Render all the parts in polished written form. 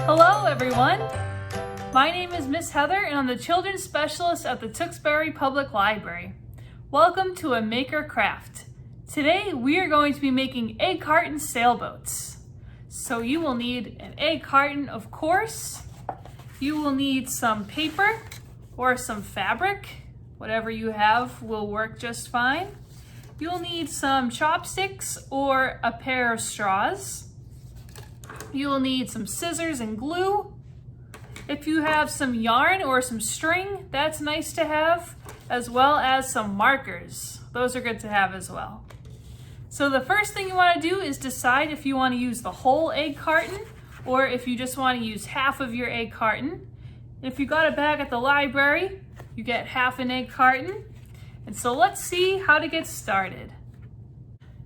Hello everyone! My name is Miss Heather and I'm the Children's Specialist at the Tewksbury Public Library. Welcome to a Maker Craft. Today we are going to be making egg carton sailboats. So you will need an egg carton, of course. You will need some paper or some fabric. Whatever you have will work just fine. You'll need some chopsticks or a pair of straws. You will need some scissors and glue. If you have some yarn or some string, that's nice to have, as well as some markers. Those are good to have as well. So the first thing you want to do is decide if you want to use the whole egg carton or if you just want to use half of your egg carton. If you got a bag at the library, you get half an egg carton. And so let's see how to get started.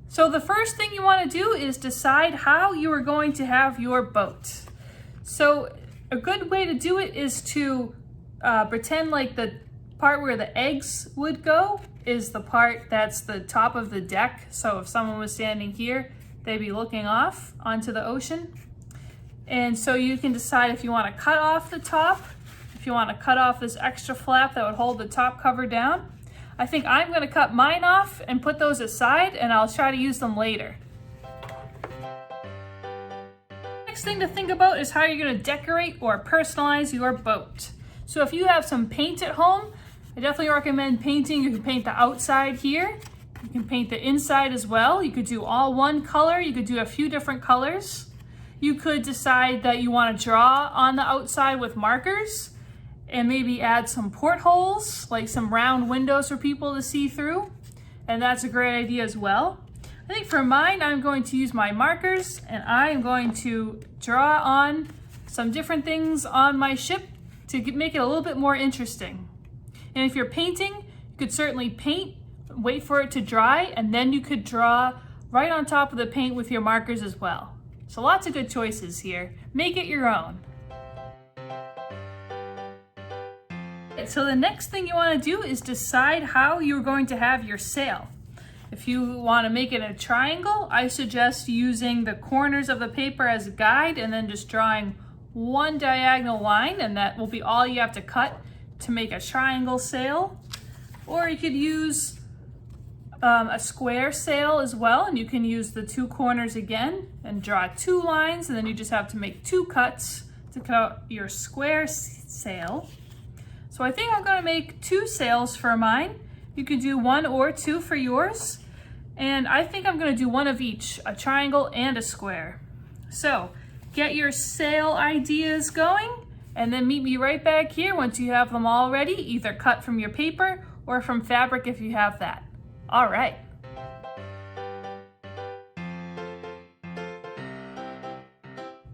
So the first thing you want to do is decide how you are going to have your boat. So a good way to do it is to pretend like the part where the eggs would go is the part that's the top of the deck. So if someone was standing here, they'd be looking off onto the ocean. And so you can decide if you want to cut off the top, if you want to cut off this extra flap that would hold the top cover down. I think I'm going to cut mine off and put those aside, and I'll try to use them later. Next thing to think about is how you're going to decorate or personalize your boat. So if you have some paint at home, I definitely recommend painting. You can paint the outside here. You can paint the inside as well. You could do all one color. You could do a few different colors. You could decide that you want to draw on the outside with markers and maybe add some portholes, like some round windows for people to see through. And that's a great idea as well. I think for mine, I'm going to use my markers and I am going to draw on some different things on my ship to make it a little bit more interesting. And if you're painting, you could certainly paint, wait for it to dry, and then you could draw right on top of the paint with your markers as well. So lots of good choices here. Make it your own. So the next thing you want to do is decide how you're going to have your sail. If you want to make it a triangle, I suggest using the corners of the paper as a guide and then just drawing one diagonal line, and that will be all you have to cut to make a triangle sail. Or you could use a square sail as well, and you can use the two corners again and draw two lines, and then you just have to make two cuts to cut out your square sail. So I think I'm going to make two sails for mine. You can do one or two for yours. And I think I'm going to do one of each, a triangle and a square. So get your sail ideas going and then meet me right back here once you have them all ready, either cut from your paper or from fabric if you have that. All right.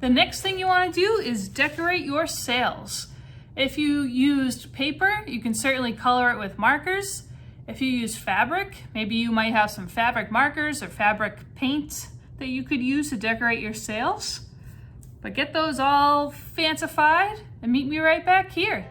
The next thing you want to do is decorate your sails. If you used paper, you can certainly color it with markers. If you use fabric, maybe you might have some fabric markers or fabric paint that you could use to decorate your sails. But get those all fancified and meet me right back here.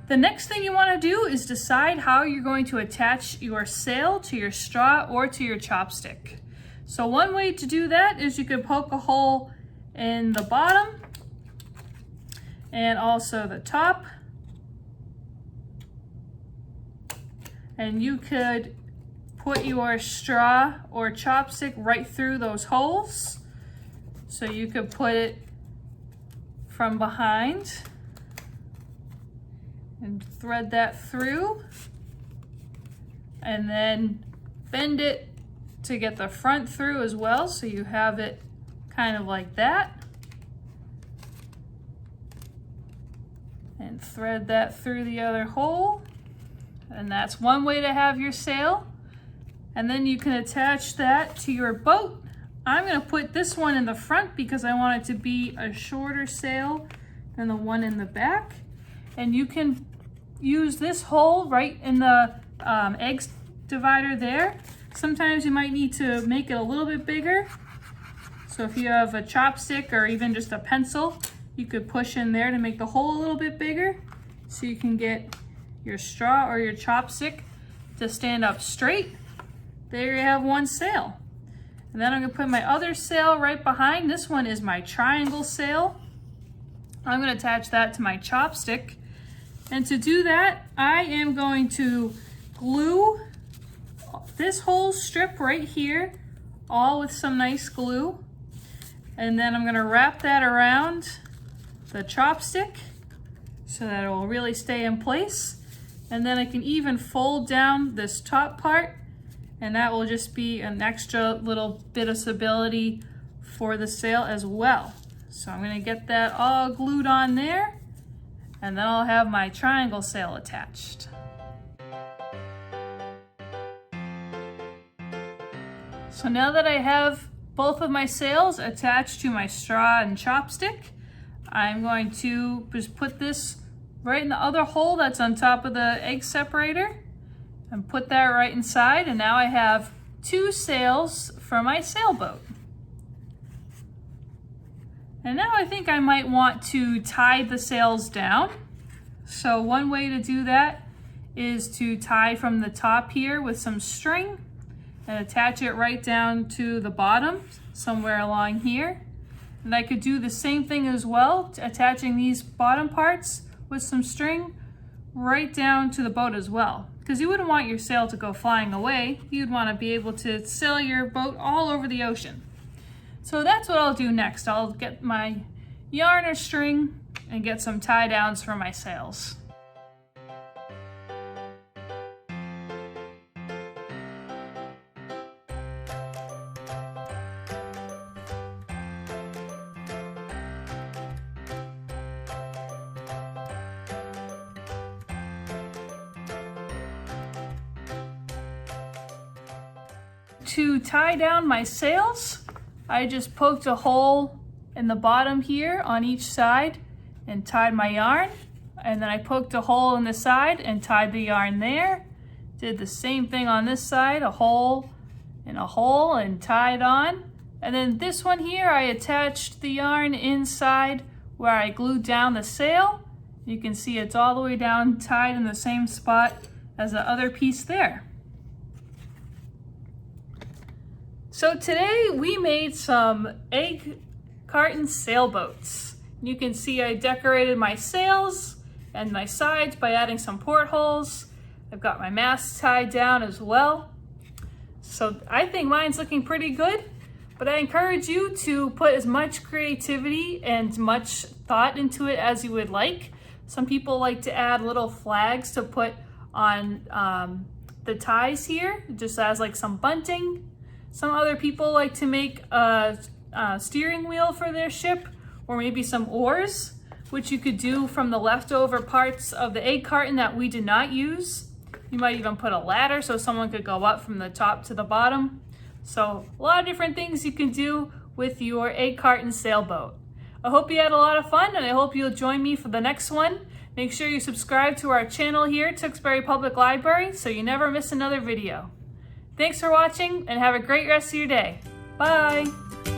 The next thing you want to do is decide how you're going to attach your sail to your straw or to your chopstick. So one way to do that is you could poke a hole in the bottom and also the top. And you could put your straw or chopstick right through those holes. So you could put it from behind and thread that through, and then bend it to get the front through as well, so you have it kind of like that, and thread that through the other hole. And that's one way to have your sail. And then you can attach that to your boat. I'm going to put this one in the front because I want it to be a shorter sail than the one in the back. And you can use this hole right in the eggs divider there. Sometimes you might need to make it a little bit bigger. So if you have a chopstick or even just a pencil, you could push in there to make the hole a little bit bigger so you can get your straw or your chopstick to stand up straight. There you have one sail. And then I'm gonna put my other sail right behind. This one is my triangle sail. I'm gonna attach that to my chopstick. And to do that, I am going to glue this whole strip right here, all with some nice glue. And then I'm gonna wrap that around the chopstick so that it will really stay in place. And then I can even fold down this top part, and that will just be an extra little bit of stability for the sail as well. So I'm gonna get that all glued on there, and then I'll have my triangle sail attached. So now that I have both of my sails attached to my straw and chopstick, I'm going to just put this right in the other hole that's on top of the egg separator and put that right inside. And now I have two sails for my sailboat. And now I think I might want to tie the sails down. So one way to do that is to tie from the top here with some string and attach it right down to the bottom, somewhere along here. And I could do the same thing as well, attaching these bottom parts with some string right down to the boat as well. Because you wouldn't want your sail to go flying away. You'd want to be able to sail your boat all over the ocean. So that's what I'll do next. I'll get my yarn or string and get some tie downs for my sails. To tie down my sails, I just poked a hole in the bottom here on each side and tied my yarn. And then I poked a hole in the side and tied the yarn there. Did the same thing on this side, a hole and a hole and tied on. And then this one here, I attached the yarn inside where I glued down the sail. You can see it's all the way down, tied in the same spot as the other piece there. So today we made some egg carton sailboats. You can see I decorated my sails and my sides by adding some portholes. I've got my masts tied down as well. So I think mine's looking pretty good, but I encourage you to put as much creativity and much thought into it as you would like. Some people like to add little flags to put on the ties here, just as like some bunting. Some other people like to make a steering wheel for their ship, or maybe some oars, which you could do from the leftover parts of the egg carton that we did not use. You might even put a ladder so someone could go up from the top to the bottom. So a lot of different things you can do with your egg carton sailboat. I hope you had a lot of fun, and I hope you'll join me for the next one. Make sure you subscribe to our channel here at Tewksbury Public Library so you never miss another video. Thanks for watching, and have a great rest of your day. Bye!